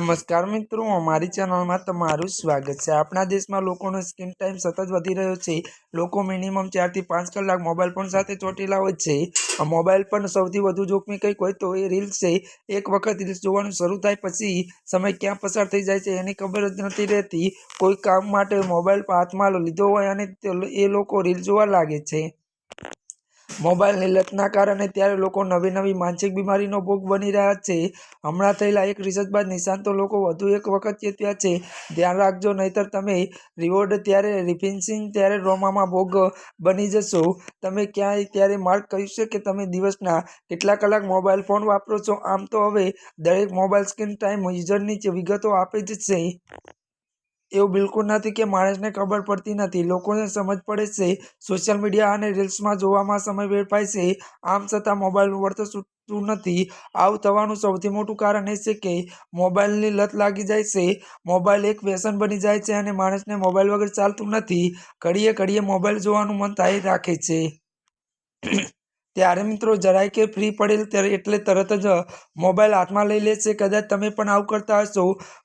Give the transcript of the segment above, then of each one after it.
નમસ્કાર મિત્રો, અમારી ચેનલમાં તમારું સ્વાગત છે। આપણા દેશમાં લોકોનો સ્ક્રીન ટાઈમ સતત વધી રહ્યો છે। લોકો મિનિમમ 4 થી 5 કલાક મોબાઈલ ફોન સાથે ચોંટેલા હોય છે। આ મોબાઈલ પર સૌથી વધુ જોખમી કંઈક હોય તો એ રીલ્સ છે। એક વખત રીલ્સ જોવાનું શરૂ થાય પછી સમય ક્યાં પસાર થઈ જાય છે એની ખબર જ નથી રહેતી। કોઈ કામ માટે મોબાઈલ હાથમાં લીધો હોય અને એ લોકો રીલ જોવા લાગે છે। મોબાઈલની લતના કારણે ત્યારે લોકો નવી માનસિક બીમારીનો ભોગ બની રહ્યા છે। હમણાં થયેલા એક રિસર્ચ બાદ નિષ્ણાતો લોકો વધુ એક વખત ચેતવ્યા છે, ધ્યાન રાખજો નહીંતર તમે રિવોર્ડ ત્યારે રિફિનિશિંગ ત્યારે ડ્રામામાં ભોગ બની જશો। તમે ક્યાંય ત્યારે માર્ક કર્યું છે કે તમે દિવસના કેટલા કલાક મોબાઈલ ફોન વાપરો છો? આમ તો હવે દરેક મોબાઈલ સ્ક્રીન ટાઈમ યુઝરની વિગતો આપે જ છે। એવું બિલકુલ નથી કે માણસને ખબર પડતી નથી, લોકોને સમજ પડે છે। સોશિયલ મીડિયા અને રીલ્સમાં જોવામાં સમય વેડફાય છે, આમ છતાં મોબાઈલનું વળતર છૂટતું નથી। આવું થવાનું સૌથી મોટું કારણ એ છે કે મોબાઈલની લત લાગી જાય છે। મોબાઈલ એક વ્યસન બની જાય છે અને માણસને મોબાઈલ વગર ચાલતું નથી। ઘડીએ મોબાઈલ જોવાનું મન થાય રાખે છે। ત્યારે મિત્રો જરાય કે ફ્રી પડે એટલે તરત જ મોબાઈલ હાથમાં લઈ લે છે। કદાચ તમે પણ આવું કરતા હશો।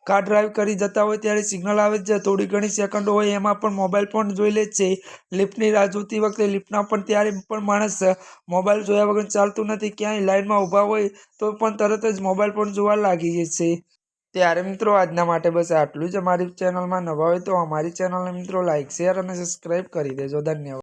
કાર ડ્રાઈવ કરી જતા હોય ત્યારે સિગ્નલ આવે છે, થોડી ઘણી સેકન્ડો હોય એમાં પણ મોબાઈલ ફોન જોઈ લે છે। લિફ્ટની રાહ જોતી વખતે લિફ્ટમાં પણ ત્યારે પણ માણસ મોબાઈલ જોયા વગર ચાલતું નથી। ક્યાંય લાઈનમાં ઊભા હોય તો પણ તરત જ મોબાઈલ ફોન જોવા લાગી છે। ત્યારે મિત્રો આજના માટે બસ આટલું જ। અમારી ચેનલમાં નવા હોય તો અમારી ચેનલને મિત્રો લાઈક, શેર અને સબસ્ક્રાઈબ કરી દેજો। ધન્યવાદ।